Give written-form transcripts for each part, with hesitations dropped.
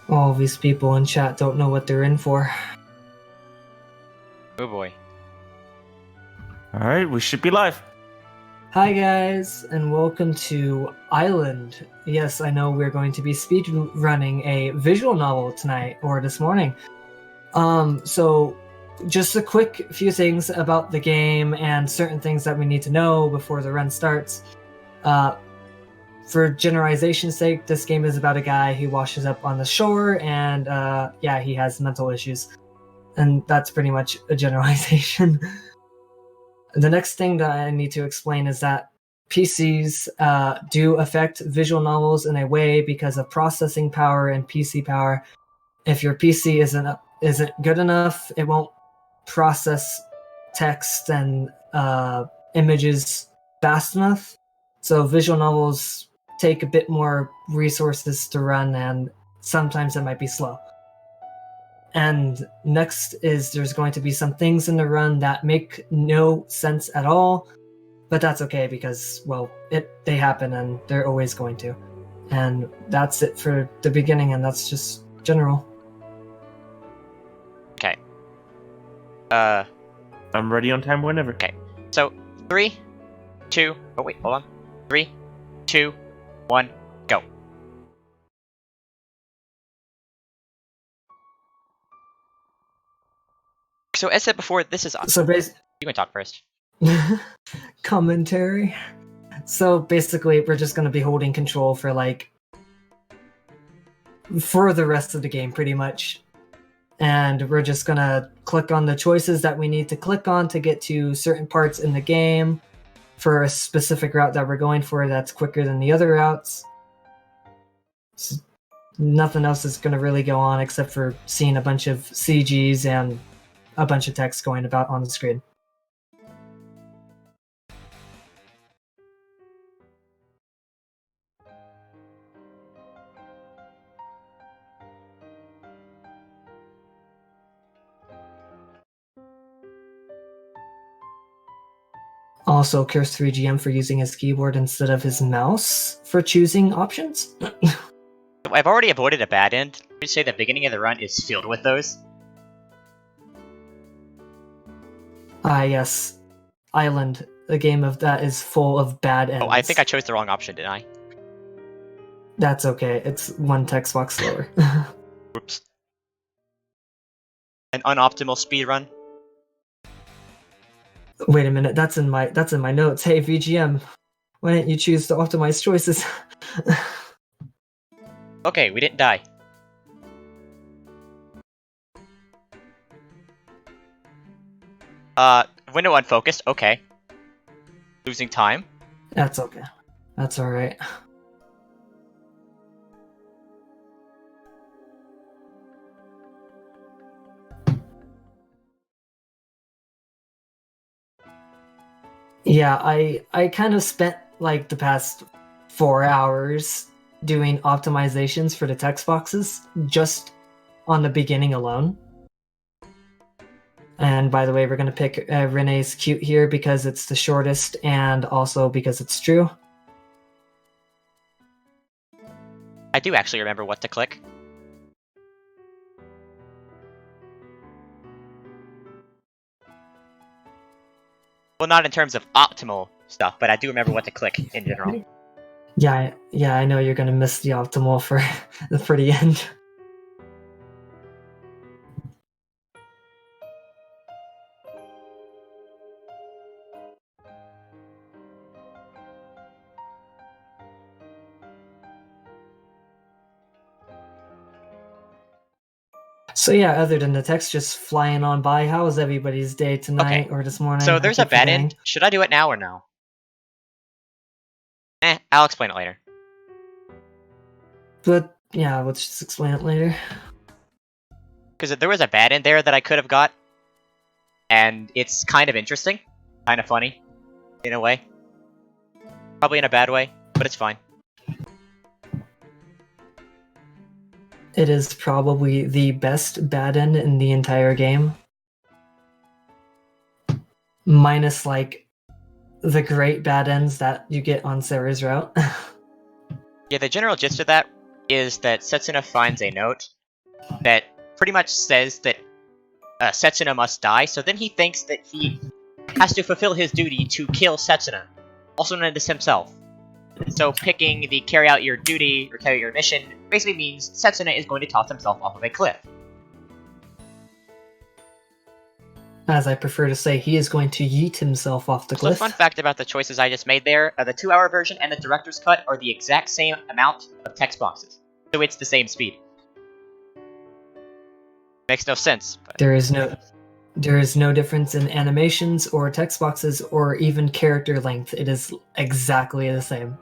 All these people in chat don't know what they're in for. Oh boy. Alright, we should be live. Hi guys, and welcome to Island. Yes, I know we're going to be speed running a visual novel tonight, or this morning. So just a quick few things about the game and certain things that we need to know before the run starts. For generalization's sake, this game is about a guy who washes up on the shore and he has mental issues. And that's pretty much a generalization. The next thing that I need to explain is that PCs do affect visual novels in a way because of processing power and PC power. If your PC isn't good enough, it won't process text and images fast enough. So visual novels take a bit more resources to run, and sometimes it might be slow. And next is there's going to be some things in the run that make no sense at all, but that's okay because, well, they happen and they're always going to. And that's it for the beginning, and that's just general. Okay. I'm ready on time whenever. Okay. So, 3, 2... Oh, wait, hold on. 3, 2, 1, go. So, as said before, this is... So You can talk first. commentary. So basically, we're just going to be holding control for the rest of the game, pretty much. And we're just going to click on the choices that we need to click on to get to certain parts in the game for a specific route that we're going for that's quicker than the other routes. So nothing else is going to really go on except for seeing a bunch of CGs and a bunch of text going about on the screen. Also, curse 3GM for using his keyboard instead of his mouse for choosing options. I've already avoided a bad end. I would say the beginning of the run is filled with those. Yes. Island, a game of that is full of bad ends. Oh, I think I chose the wrong option, didn't I? That's okay, it's one text box slower. Whoops. An unoptimal speed run. Wait a minute, that's in my notes. Hey VGM, why didn't you choose to optimize choices? Okay, we didn't die. Window unfocused, okay. Losing time. That's okay. That's alright. Yeah, I kind of spent like the past 4 hours doing optimizations for the text boxes just on the beginning alone. And by the way, we're going to pick Renee's cute here because it's the shortest and also because it's true. I do actually remember what to click. Well, not in terms of optimal stuff, but I do remember what to click in general. Yeah, I know you're going to miss the optimal for the end. So yeah, other than the text just flying on by, how was everybody's day tonight or this morning? So there's a bad end. Should I do it now or no? I'll explain it later. But yeah, let's just explain it later. Because there was a bad end there that I could have got. And it's kind of interesting. Kind of funny. In a way. Probably in a bad way, but it's fine. It is probably the best bad end in the entire game. Minus, like, the great bad ends that you get on Sarah's route. Yeah, the general gist of that is that Setsuna finds a note that pretty much says that Setsuna must die, so then he thinks that he has to fulfill his duty to kill Setsuna, also known as himself. So picking the carry out your duty, or carry out your mission, basically means Setsuna is going to toss himself off of a cliff. As I prefer to say, he is going to yeet himself off the So cliff. fun fact about the choices I just made there, the 2-hour version and the director's cut are the exact same amount of text boxes. So it's the same speed. Makes no sense. But... There is no difference in animations or text boxes or even character length. It is exactly the same.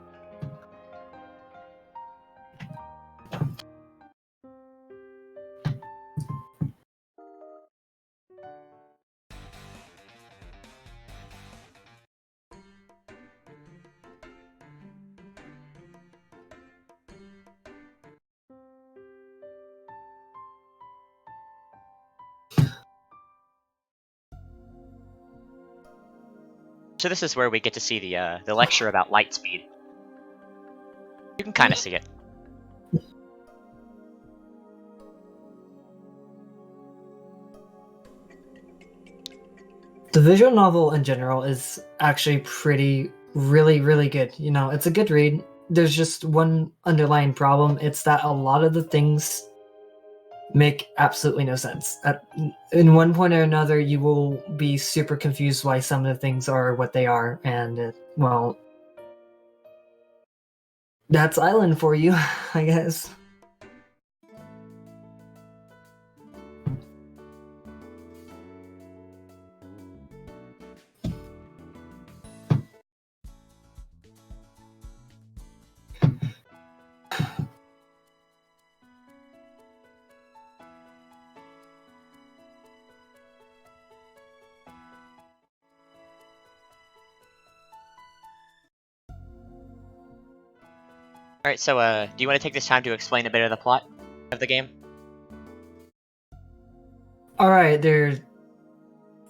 So this is where we get to see the lecture about light speed. You can kind of see it. The visual novel in general is actually really good. You know, it's a good read. There's just one underlying problem. It's that a lot of the things make absolutely no sense. In one point or another, you will be super confused why some of the things are what they are, and well, that's Island for you, I guess. Alright, so do you want to take this time to explain a bit of the plot of the game? Alright,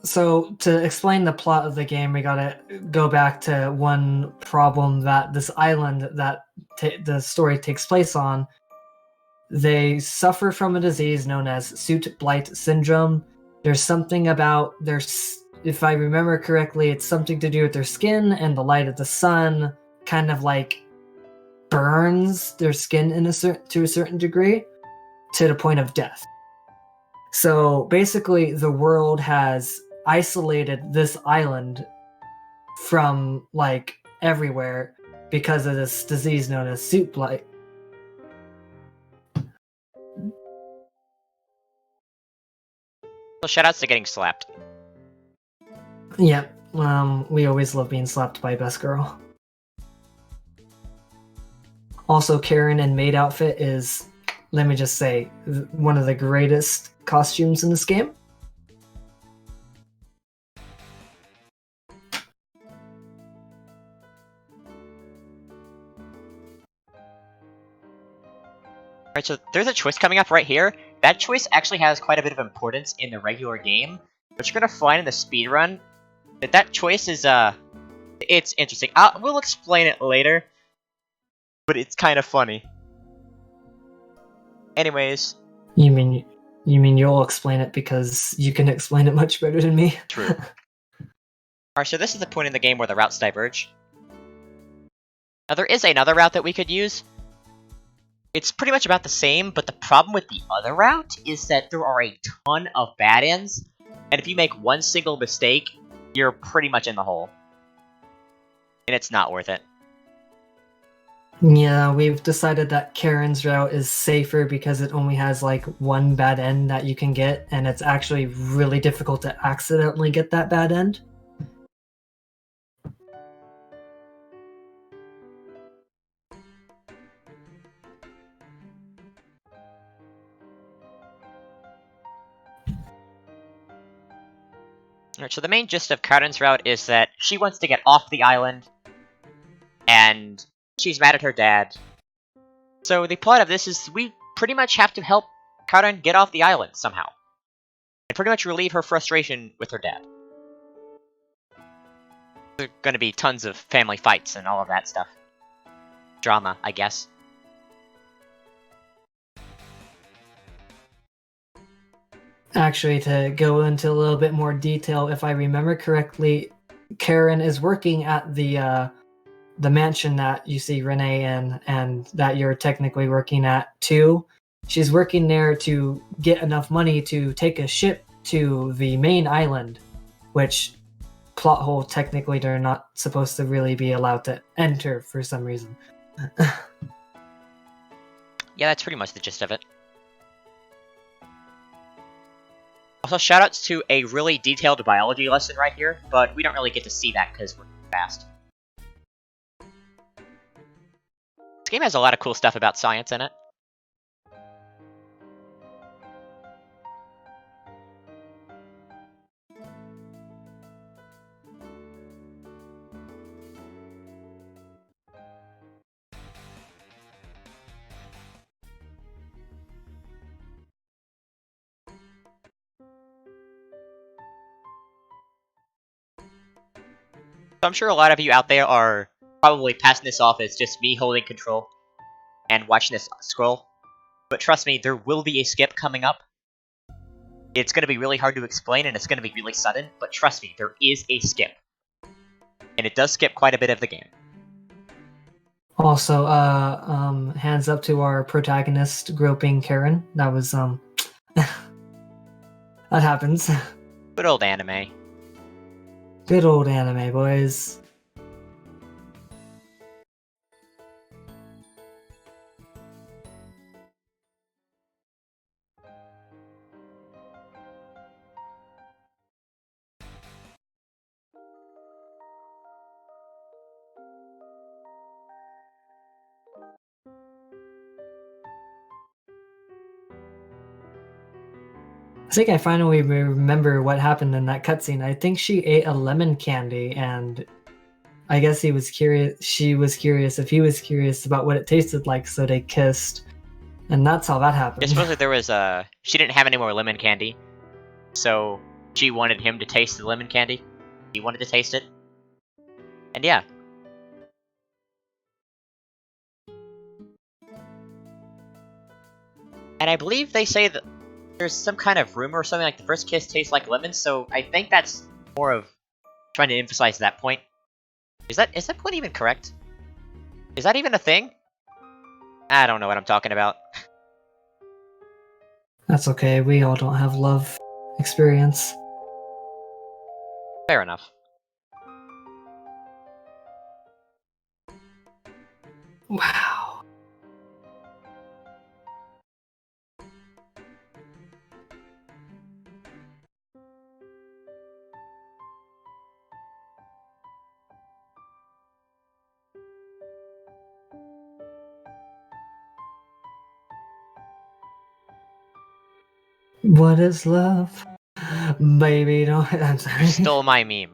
so to explain the plot of the game, we gotta go back to one problem that this island that the story takes place on. They suffer from a disease known as soot blight syndrome. There's something about if I remember correctly, it's something to do with their skin, and the light of the sun kind of like burns their skin to a certain degree to the point of death. So basically, the world has isolated this island from like everywhere because of this disease known as soot blight. So shoutouts to getting slapped. Yeah, we always love being slapped by Best Girl. Also, Karen in maid outfit is, let me just say, one of the greatest costumes in this game. Alright, so there's a choice coming up right here. That choice actually has quite a bit of importance in the regular game, but you're gonna find in the speedrun that choice is, it's interesting. We'll explain it later, but it's kind of funny. Anyways. You mean you'll explain it because you can explain it much better than me? True. Alright, so this is the point in the game where the routes diverge. Now there is another route that we could use. It's pretty much about the same, but the problem with the other route is that there are a ton of bad ends, and if you make one single mistake, you're pretty much in the hole. And it's not worth it. Yeah, we've decided that Karen's route is safer because it only has like one bad end that you can get, and it's actually really difficult to accidentally get that bad end. Alright, so the main gist of Karen's route is that she wants to get off the island, and she's mad at her dad. So the plot of this is we pretty much have to help Karen get off the island somehow. And pretty much relieve her frustration with her dad. There's gonna be tons of family fights and all of that stuff. Drama, I guess. actually, to go into a little bit more detail, if I remember correctly, Karen is working at the mansion that you see Renee in, and that you're technically working at too. She's working there to get enough money to take a ship to the main island, which, plot hole, technically they're not supposed to really be allowed to enter for some reason. Yeah, that's pretty much the gist of it. Also, shoutouts to a really detailed biology lesson right here, but we don't really get to see that because we're fast. This game has a lot of cool stuff about science in it. So I'm sure a lot of you out there are probably passing this off as just me holding control and watching this scroll. But trust me, there will be a skip coming up. It's going to be really hard to explain and it's going to be really sudden, but trust me, there is a skip. And it does skip quite a bit of the game. Also, hands up to our protagonist groping Karen. That was, that happens. Good old anime. Good old anime, boys. I think I finally remember what happened in that cutscene. I think she ate a lemon candy, and I guess he was curious. She was curious if he was curious about what it tasted like, so they kissed, and that's how that happened. Yeah, supposedly there was she didn't have any more lemon candy, so she wanted him to taste the lemon candy. He wanted to taste it, and yeah. And I believe they say that there's some kind of rumor or something like the first kiss tastes like lemon, so I think that's more of trying to emphasize that point. Is that point even correct? Is that even a thing? I don't know what I'm talking about. That's okay. We all don't have love experience. Fair enough. Wow. What is love? Baby, don't. I'm sorry. You stole my meme.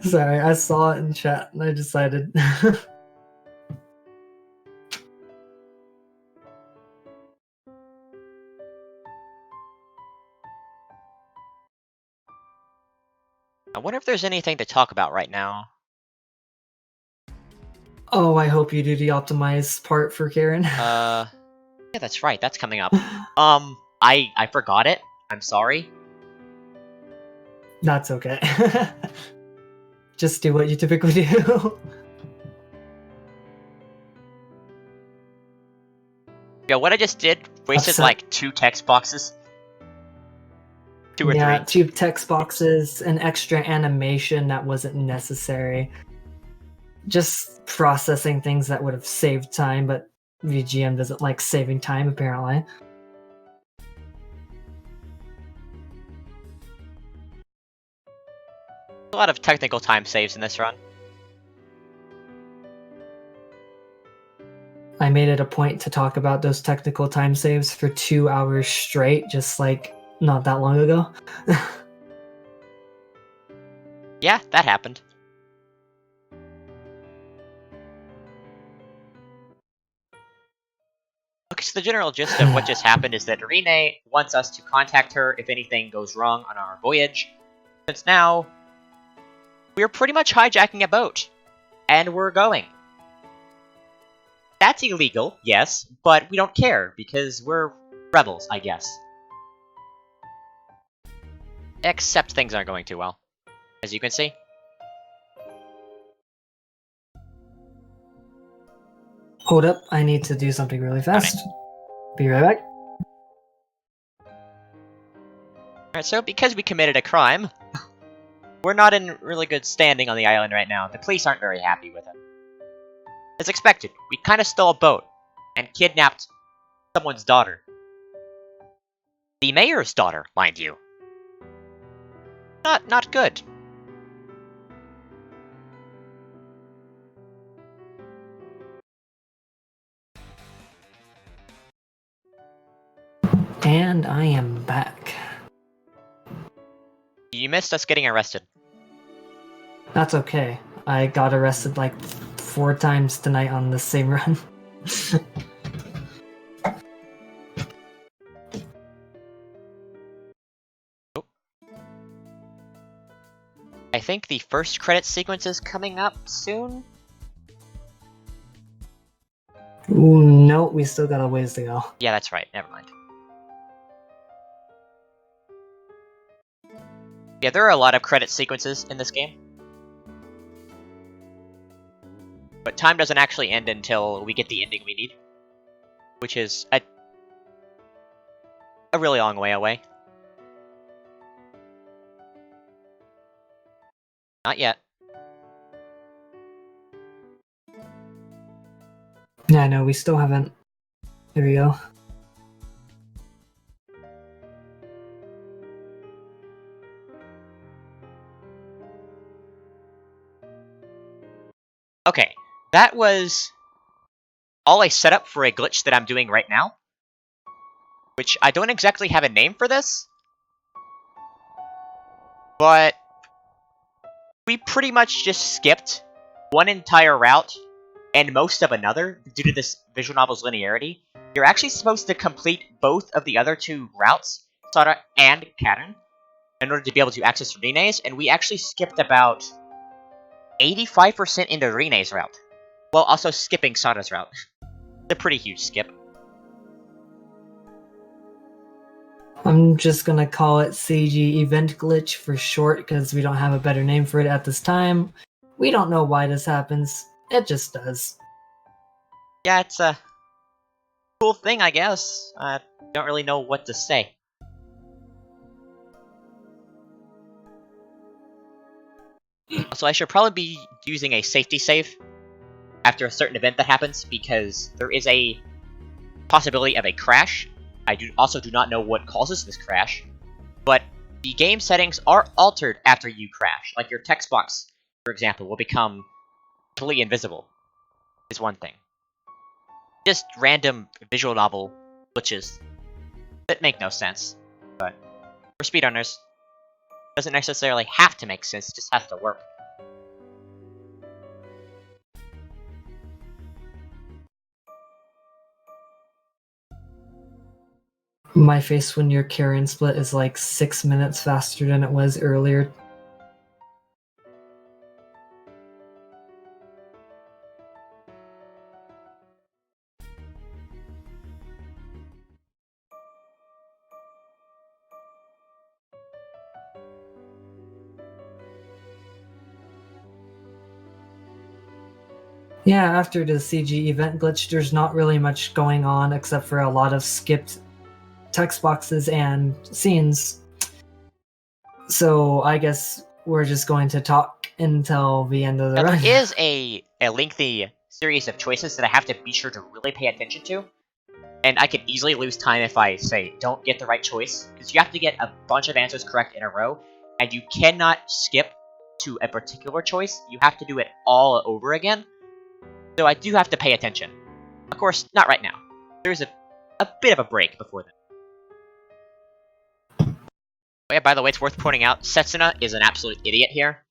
Sorry, I saw it in chat and I decided. I wonder if there's anything to talk about right now. Oh, I hope you do the optimize part for Karen. Yeah, that's right. That's coming up. I forgot it. I'm sorry. That's okay. Just do what you typically do. Yeah, what I just did wasted Upset. like 2 text boxes. 2 or 3. 2 text boxes, an extra animation that wasn't necessary. Just processing things that would have saved time, but VGM doesn't like saving time, apparently. A lot of technical time saves in this run. I made it a point to talk about those technical time saves for 2 hours straight, just like not that long ago. Yeah, that happened. Okay, so the general gist of what just happened is that Renee wants us to contact her if anything goes wrong on our voyage, since now we're pretty much hijacking a boat, and we're going. That's illegal, yes, but we don't care, because we're rebels, I guess. Except things aren't going too well, as you can see. Hold up, I need to do something really fast. Be right back. Alright, so because we committed a crime, we're not in really good standing on the island right now. The police aren't very happy with it. As expected, we kinda stole a boat, and kidnapped someone's daughter. The mayor's daughter, mind you. Not good. And I am back. You missed us getting arrested. That's okay. I got arrested like 4 times tonight on the same run. I think the first credit sequence is coming up soon? Ooh, no, we still got a ways to go. Yeah, that's right, never mind. Yeah, there are a lot of credit sequences in this game. But time doesn't actually end until we get the ending we need. Which is a really long way away. Not yet. Yeah, no, we still haven't. Here we go. Okay, that was all a setup for a glitch that I'm doing right now. Which I don't exactly have a name for this. But we pretty much just skipped one entire route and most of another due to this visual novel's linearity. You're actually supposed to complete both of the other 2 routes, Sara and Karen, in order to be able to access Rene's, and we actually skipped about 85% into Rene's route, while also skipping Sara's route. It's a pretty huge skip. I'm just gonna call it CG Event Glitch for short because we don't have a better name for it at this time. We don't know why this happens. It just does. Yeah, it's a cool thing, I guess. I don't really know what to say. Also, I should probably be using a safety save after a certain event that happens, because there is a possibility of a crash. I also do not know what causes this crash, but the game settings are altered after you crash. Like your text box, for example, will become completely invisible, is one thing. Just random visual novel glitches that make no sense, but for speedrunners, doesn't necessarily have to make sense, it just has to work. My face when your Karen split is like 6 minutes faster than it was earlier. Yeah, after the CG event glitch, there's not really much going on except for a lot of skipped text boxes and scenes. So I guess we're just going to talk until the end of the Now, run. there is a lengthy series of choices that I have to be sure to really pay attention to, and I could easily lose time if I, say, don't get the right choice, because you have to get a bunch of answers correct in a row, and you cannot skip to a particular choice. You have to do it all over again, so I do have to pay attention. Of course, not right now. There's a bit of a break before then. Oh yeah, by the way, it's worth pointing out, Setsuna is an absolute idiot here.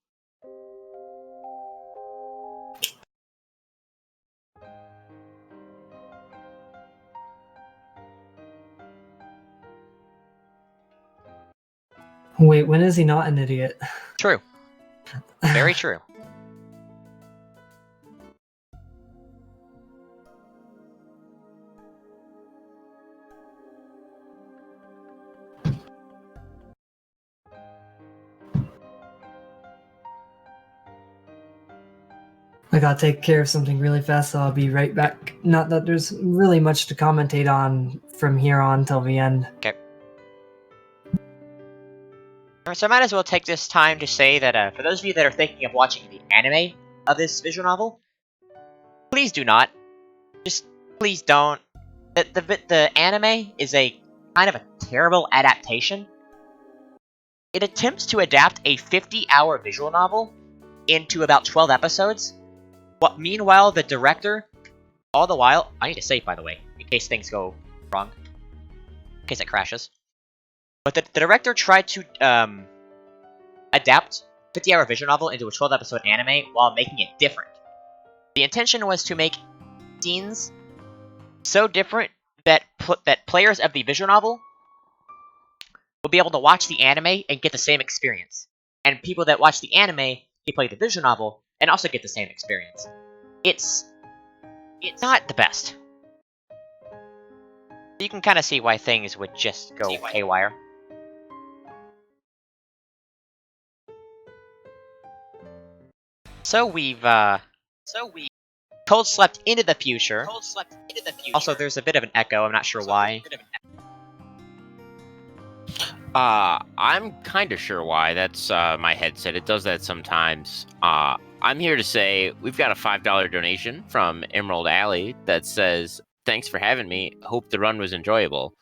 Wait, when is he not an idiot? True. Very true. I gotta take care of something really fast, so I'll be right back. Not that there's really much to commentate on from here on till the end. Okay. Alright, so I might as well take this time to say that for those of you that are thinking of watching the anime of this visual novel, please do not. Just please don't. The anime is a kind of a terrible adaptation. It attempts to adapt a 50-hour visual novel into about 12 episodes. Meanwhile, the director, all the while, I need to save, by the way, in case things go wrong, in case it crashes. But the director tried to adapt 50-hour visual novel into a 12-episode anime while making it different. The intention was to make scenes so different that players of the visual novel will be able to watch the anime and get the same experience. And people that watch the anime can play the visual novel and also get the same experience. It's not the best. You can kind of see why things would just go haywire. So we've cold slept into the future. Also, there's a bit of an echo. I'm not sure why. I'm kind of sure why. That's my headset. It does that sometimes. I'm here to say we've got a $5 donation from Emerald Alley that says, "Thanks for having me. Hope the run was enjoyable."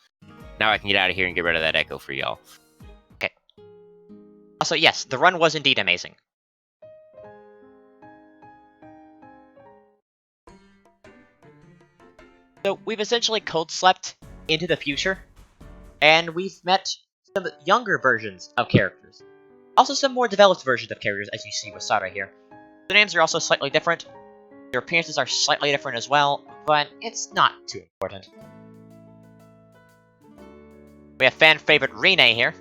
Now I can get out of here and get rid of that echo for y'all. Okay. Also, yes, the run was indeed amazing. So we've essentially cold slept into the future, and we've met some younger versions of characters. Also some more developed versions of characters, as you see with Sada here. The names are also slightly different. Their appearances are slightly different as well, but it's not too important. We have fan favorite Rine here,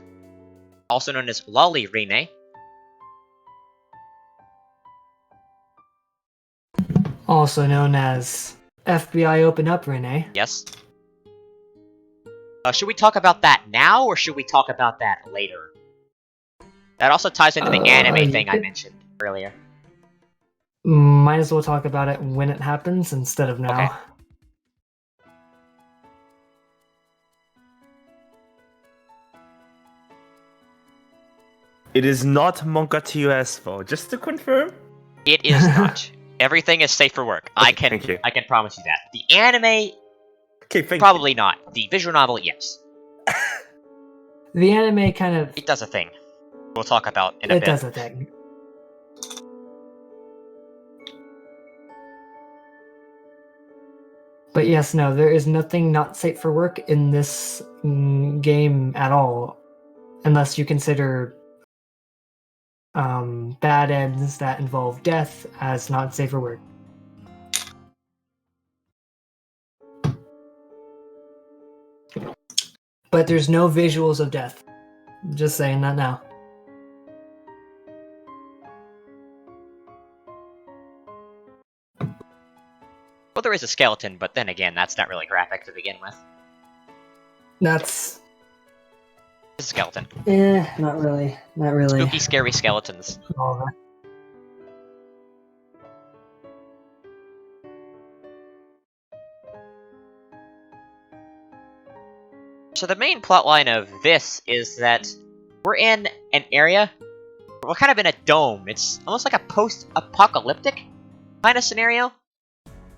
also known as Lolly Rine. Also known as FBI Open Up Renee. Yes. Should we talk about that now, or should we talk about that later? That also ties into the anime thing I mentioned earlier. Might as well talk about it when it happens instead of now. Okay. It is not Monka TOS though, just to confirm. It is not. Everything is safe for work. Okay, thank you. I can promise you that. The anime, Okay, thank probably not. The visual novel, yes. The anime kind of... It does a thing. We'll talk about in a bit. It does a thing. But yes, no, there is nothing not safe for work in this game at all. Unless you consider bad ends that involve death as not safe for work. But there's no visuals of death. Just saying that now. Well, there is a skeleton, but then again, that's not really graphic to begin with. That's... It's a skeleton. not really. Not really. Spooky, scary skeletons. All that. So the main plotline of this is that we're in an area, we're kind of in a dome. It's almost like a post-apocalyptic kind of scenario.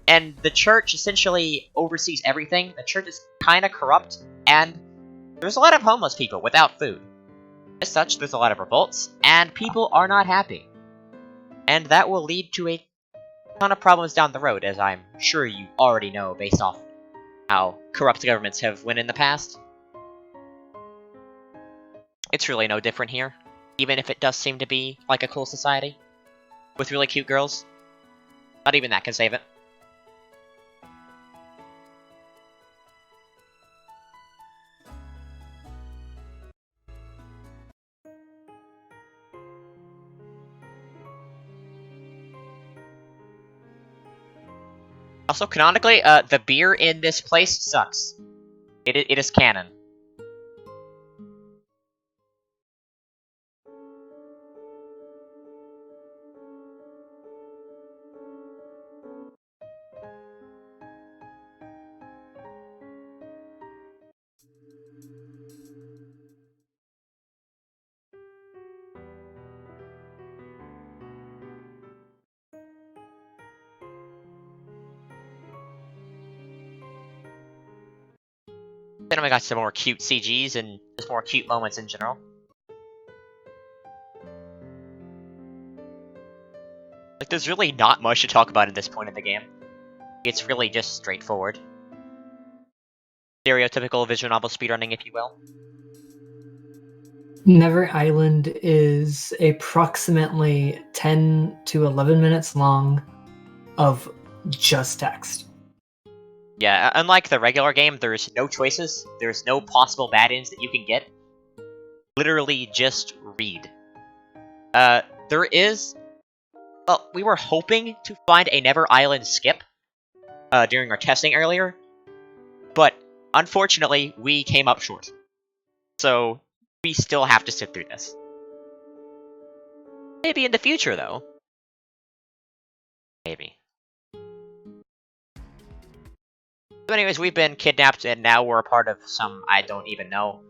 And the church essentially oversees everything. The church is kind of corrupt, and there's a lot of homeless people without food. As such, there's a lot of revolts, and people are not happy. And that will lead to a ton of problems down the road, as I'm sure you already know based off how corrupt governments have went in the past. It's really no different here, even if it does seem to be like a cool society with really cute girls. Not even that can save it. Also, canonically, the beer in this place sucks. It is canon. Then we got some more cute CGs and just more cute moments in general. Like, there's really not much to talk about at this point in the game. It's really just straightforward. Stereotypical visual novel speedrunning, if you will. Never Island is approximately 10 to 11 minutes long of just text. Yeah, unlike the regular game, there's no choices. There's no possible bad ends that you can get. Literally just read. There is... Well, we were hoping to find a Never Island skip during our testing earlier, but unfortunately, we came up short. So, we still have to sit through this. Maybe in the future, though. Maybe. So anyways, we've been kidnapped, and now we're a part of some I don't even know.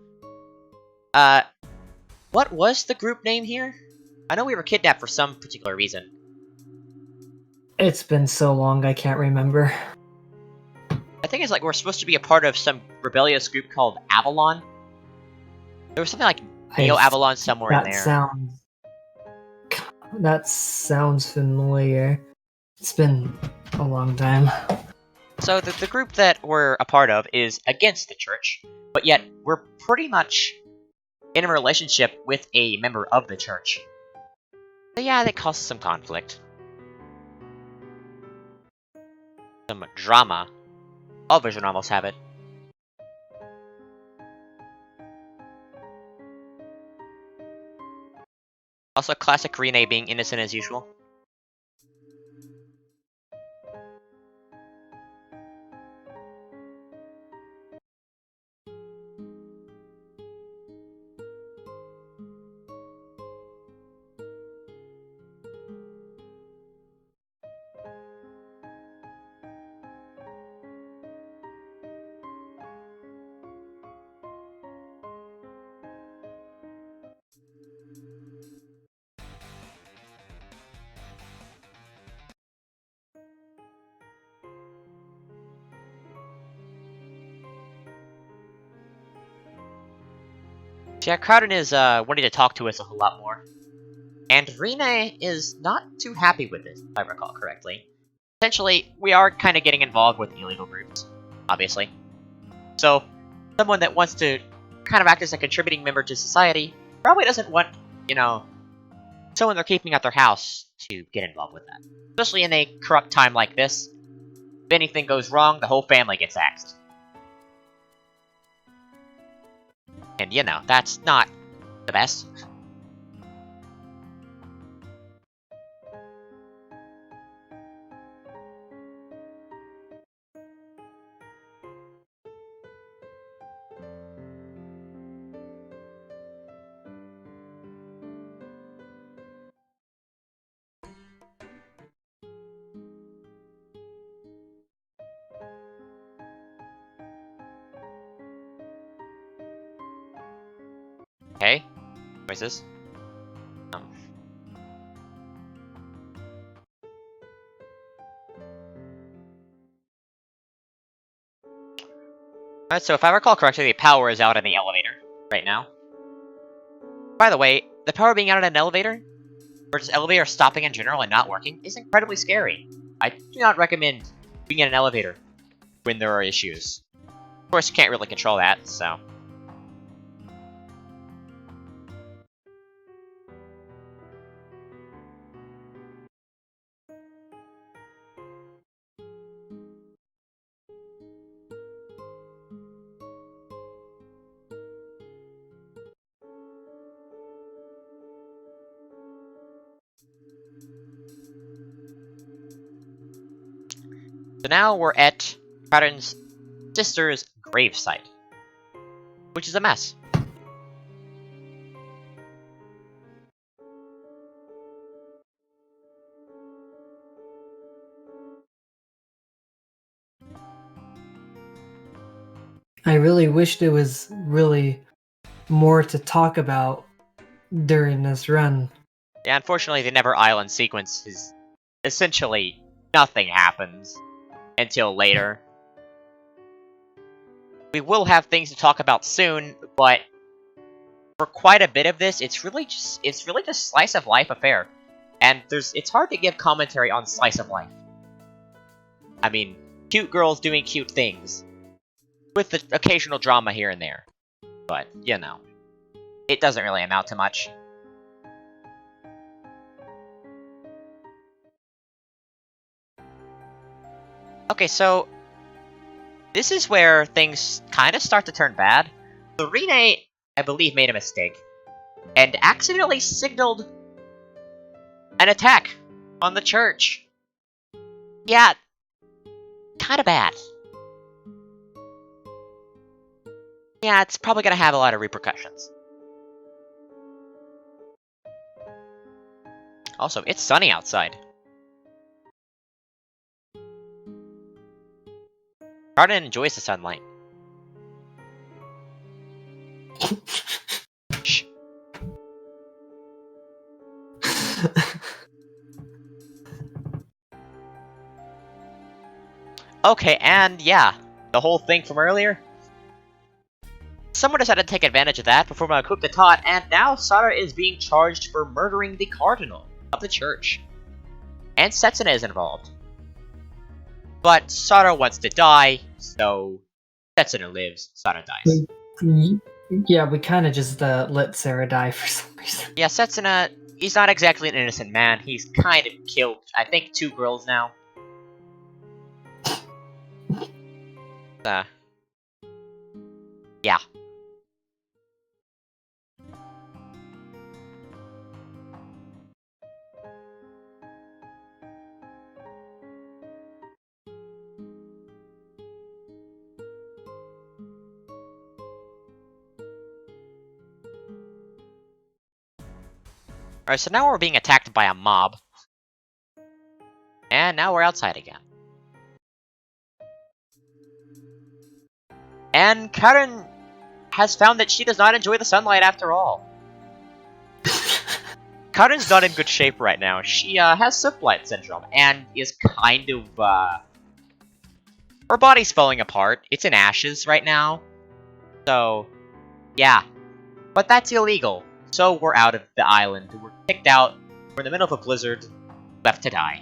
What was the group name here? I know we were kidnapped for some particular reason. It's been so long, I can't remember. I think it's like we're supposed to be a part of some rebellious group called Avalon. There was something like Neo Avalon somewhere in there. That sounds familiar. It's been a long time. So the group that we're a part of is against the church, but yet we're pretty much in a relationship with a member of the church. So yeah, that causes some conflict. Some drama. All visual novels have it. Also, classic Rene being innocent as usual. Yeah, Crowden is wanting to talk to us a whole lot more. And Rene is not too happy with this, if I recall correctly. Essentially, we are kind of getting involved with illegal groups, obviously. So, someone that wants to kind of act as a contributing member to society probably doesn't want, you know, someone they're keeping at their house to get involved with that. Especially in a corrupt time like this. If anything goes wrong, the whole family gets axed. And, you know, that's not the best. Okay. Where's this? Alright, so if I recall correctly, the power is out in the elevator right now. By the way, the power being out in an elevator, or just elevator stopping in general and not working, is incredibly scary. I do not recommend being in an elevator when there are issues. Of course, you can't really control that, so... So now we're at Crowden's sister's gravesite, which is a mess. I really wish there was really more to talk about during this run. Yeah, unfortunately, the Never Island sequence is essentially nothing happens until later. We will have things to talk about soon, but for quite a bit of this, it's really just slice of life affair. And it's hard to give commentary on slice of life. I mean, cute girls doing cute things, with the occasional drama here and there. But, you know, it doesn't really amount to much. Okay, so this is where things kind of start to turn bad. So Rene, I believe, made a mistake and accidentally signaled an attack on the church. Yeah, kind of bad. Yeah, it's probably gonna have a lot of repercussions. Also, it's sunny outside. Cardin enjoys the sunlight. Shh. Okay, and yeah, the whole thing from earlier. Someone decided to take advantage of that, perform a coup d'etat, and now Sara is being charged for murdering the cardinal of the church. And Setsuna is involved. But Sara wants to die, so Setsuna lives, Sara dies. Yeah, we kind of just let Sarah die for some reason. Yeah, Setsuna, he's not exactly an innocent man. He's kind of killed, I think, 2 girls now. Yeah. Alright, so now we're being attacked by a mob. And now we're outside again. And Karen has found that she does not enjoy the sunlight after all. Karen's not in good shape right now. She has soot blight syndrome and is kind of her body's falling apart. It's in ashes right now. So, yeah. But that's illegal. So we're out of the island. We're kicked out. We're in the middle of a blizzard. Left to die.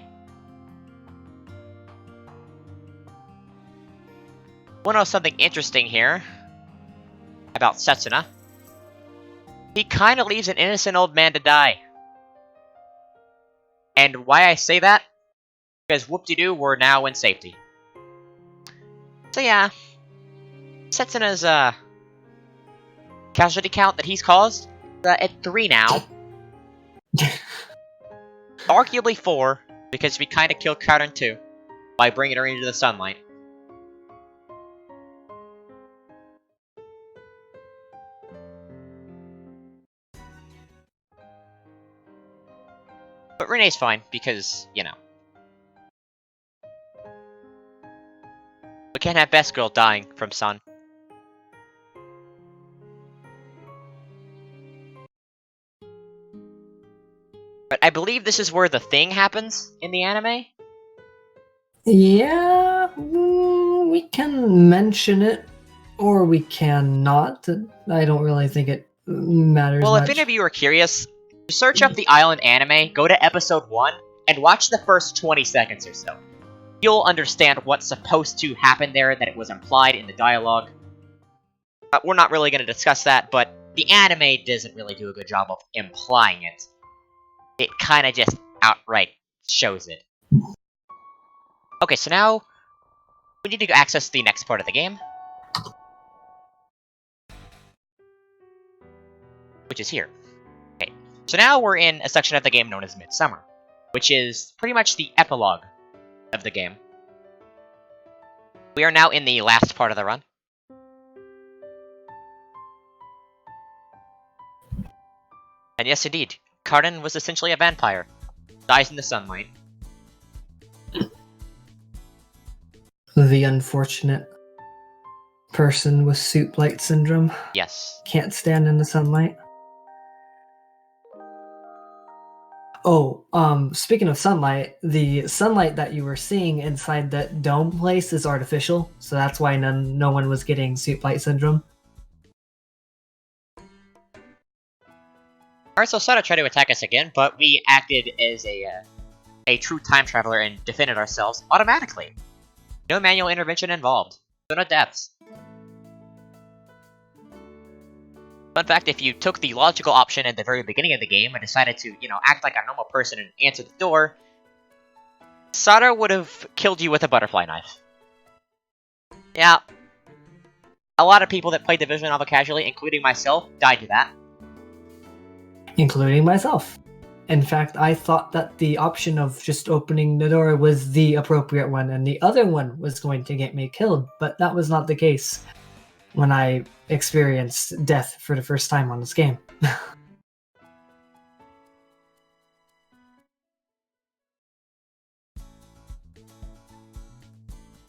Wanna know something interesting here about Setsuna? He kinda leaves an innocent old man to die. And why I say that? Because whoop-de-doo, we're now in safety. So yeah, Setsuna's casualty count that he's caused at 3 now. Arguably 4, because we kinda killed Karen too, by bringing her into the sunlight. But Renee's fine, because, you know. We can't have Best Girl dying from sun. But I believe this is where the thing happens in the anime? Yeah, we can mention it, or we can not. I don't really think it matters Well, much. if any of you are curious, search up the Island anime, go to episode 1, and watch the first 20 seconds or so. You'll understand what's supposed to happen there, that it was implied in the dialogue. We're not really going to discuss that, but the anime doesn't really do a good job of implying it. It kind of just outright shows it. Okay, so now we need to go access the next part of the game, which is here. Okay, so now we're in a section of the game known as Midsummer, which is pretty much the epilogue of the game. We are now in the last part of the run. And yes, indeed, Karen was essentially a vampire. Dies in the sunlight. The unfortunate person with soot blight syndrome Yes. can't stand in the sunlight. Oh, speaking of sunlight, the sunlight that you were seeing inside that dome place is artificial, so that's why no one was getting soup light syndrome. Alright, so Sada tried to attack us again, but we acted as a true time traveler and defended ourselves automatically. No manual intervention involved. So no deaths. Fun fact, if you took the logical option at the very beginning of the game and decided to, act like a normal person and answer the door, Sada would have killed you with a butterfly knife. Yeah. A lot of people that played the visual novel casually, including myself, died to that. Including myself. In fact, I thought that the option of just opening the door was the appropriate one, and the other one was going to get me killed, but that was not the case when I experienced death for the first time on this game.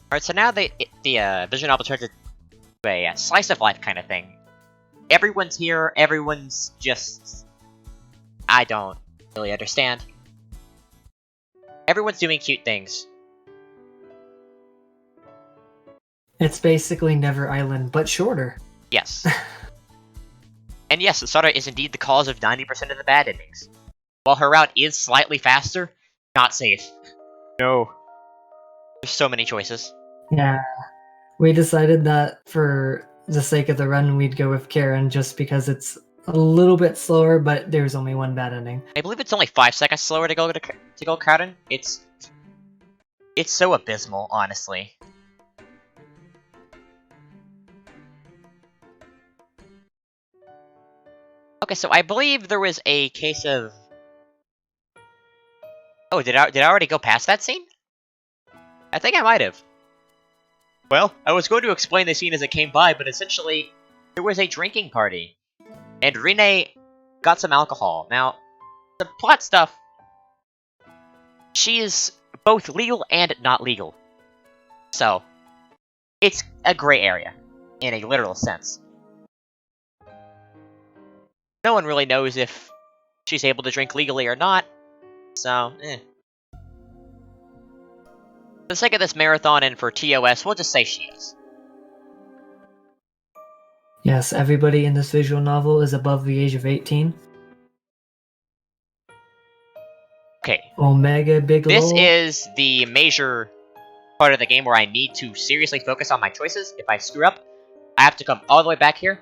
Alright, so now the visual novel turns into a slice of life kind of thing. Everyone's here, everyone's just... I don't really understand. Everyone's doing cute things. It's basically Never Island, but shorter. Yes. And yes, Sada is indeed the cause of 90% of the bad endings. While her route is slightly faster, not safe. No. There's so many choices. Yeah. We decided that for the sake of the run, we'd go with Karen just because it's a little bit slower, but there's only one bad ending. I believe it's only 5 seconds slower to go Karen. It's so abysmal, honestly. Okay, so I believe there was a case of... Oh, did I already go past that scene? I think I might have. Well, I was going to explain the scene as it came by, but essentially, there was a drinking party. And Rine got some alcohol. Now, the plot stuff... She is both legal and not legal. So, it's a gray area, in a literal sense. No one really knows if she's able to drink legally or not, so, For the sake of this marathon and for TOS, we'll just say she is. Yes, everybody in this visual novel is above the age of 18. Okay. Omega Big This Lol. is the major part of the game where I need to seriously focus on my choices. If I screw up, I have to come all the way back here.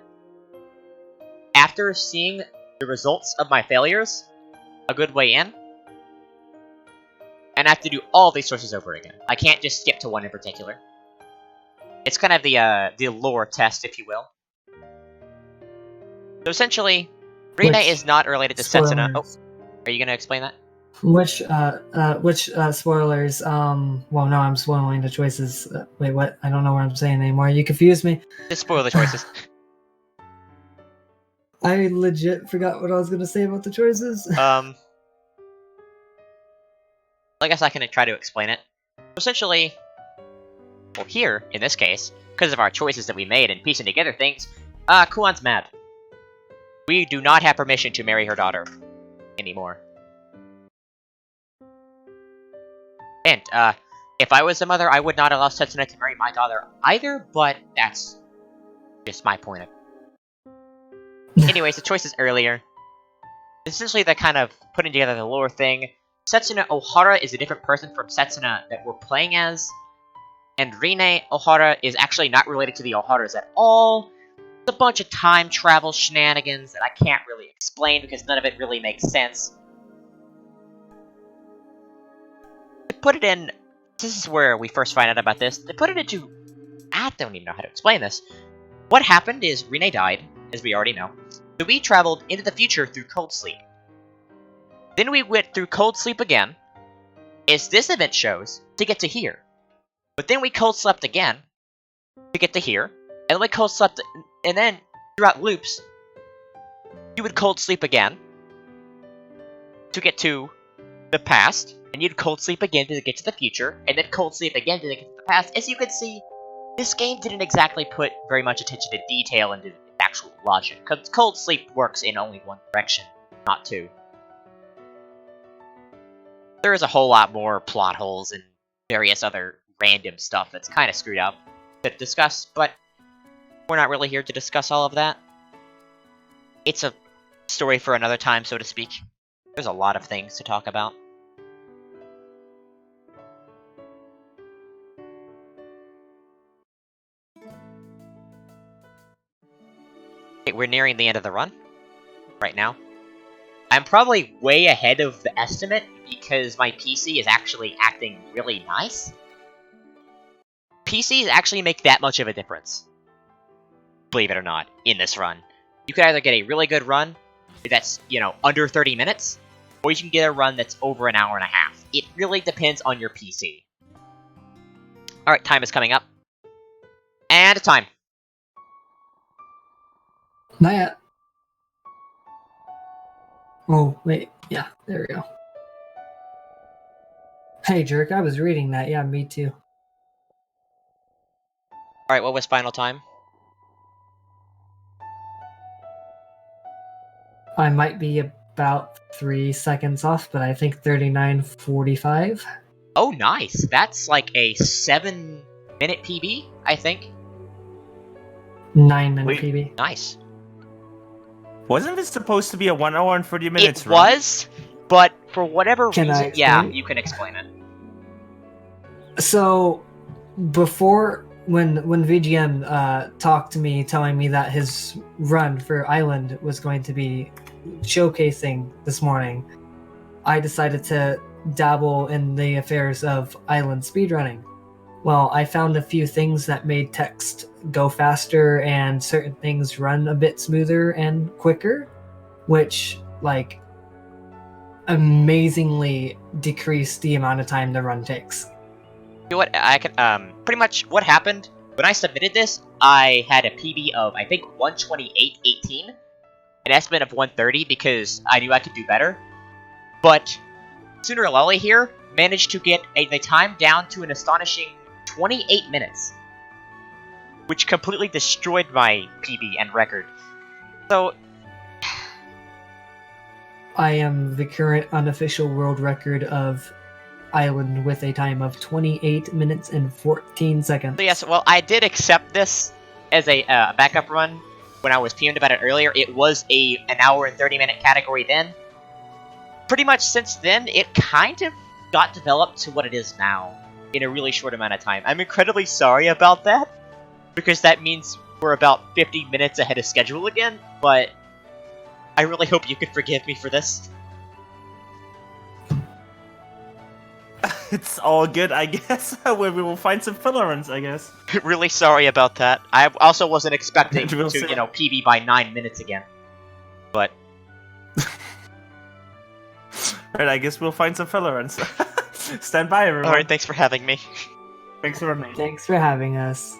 After seeing the results of my failures, a good way in, and I have to do all these choices over again. I can't just skip to one in particular. It's kind of the lore test, if you will. So essentially, Rina is not related to Setsuna. Oh, are you gonna explain that? Which spoilers? Well, no, I'm spoiling the choices. Wait, what? I don't know what I'm saying anymore. You confused me. Just spoil the choices. I legit forgot what I was gonna say about the choices. I guess I can try to explain it. Essentially, well, here, in this case, because of our choices that we made and piecing together things, Kuan's mad. We do not have permission to marry her daughter anymore. And, if I was the mother, I would not allow Setsuna to marry my daughter either, but that's just my point of... Anyways, the choices earlier. Essentially, they're kind of putting together the lore thing. Setsuna Ohara is a different person from Setsuna that we're playing as. And Rine Ohara is actually not related to the Oharas at all. It's a bunch of time travel shenanigans that I can't really explain because none of it really makes sense. They put it in... This is where we first find out about this. They put it into... I don't even know how to explain this. What happened is Rine died, as we already know. So we traveled into the future through Cold Sleep. Then we went through Cold Sleep again, as this event shows, to get to here. But then we cold slept again, to get to here, and then we cold slept, and then, throughout loops, you would cold sleep again, to get to the past, and you'd cold sleep again to get to the future, and then cold sleep again to get to the past. As you can see, this game didn't exactly put very much attention to detail and to actual logic, because cold sleep works in only one direction, not two. There is a whole lot more plot holes and various other random stuff that's kind of screwed up to discuss, but we're not really here to discuss all of that. It's a story for another time, so to speak. There's a lot of things to talk about. Okay, we're nearing the end of the run right now. I'm probably way ahead of the estimate because my PC is actually acting really nice. PCs actually make that much of a difference, believe it or not, in this run. You can either get a really good run that's, you know, under 30 minutes, or you can get a run that's over an hour and a half. It really depends on your PC. Alright, time is coming up. And time. Not yet. Oh, wait. Yeah, there we go. Hey, jerk, I was reading that. Yeah, me too. Alright, what was final time? I might be about 3 seconds off, but I think 39:45. Oh, nice. That's like a 7-minute PB, I think. 9-minute Wait. PB. Nice. Wasn't this supposed to be a 1 hour and 30 minutes It run? was, but for whatever Can I reason... Yeah, explain? you can explain it. So, before when VGM talked to me, telling me that his run for Island was going to be showcasing this morning, I decided to dabble in the affairs of Island speedrunning. Well, I found a few things that made text go faster and certain things run a bit smoother and quicker, which, like, amazingly decreased the amount of time the run takes. You know what, I can, pretty much what happened, when I submitted this, I had a PB of, I think, 128.18, an estimate of 130 because I knew I could do better, but Sooner Lolly here managed to get the time down to an astonishing 28 minutes, which completely destroyed my PB and record. So, I am the current unofficial world record of Island with a time of 28 minutes and 14 seconds. so yes, well, I did accept this as a backup run when I was PM'd about it earlier. It was an hour and 30-minute category then. Pretty much since then, it kind of got developed to what it is now in a really short amount of time. I'm incredibly sorry about that, because that means we're about 50 minutes ahead of schedule again, but I really hope you could forgive me for this. It's all good, I guess. We will find some filler runs, I guess. Really sorry about that. I also wasn't expecting We'll to, see. you know, PB by 9 minutes again. But Alright, I guess we'll find some filler runs. Stand by, everyone. alright, thanks for having me. Thanks for running. Thanks for having us.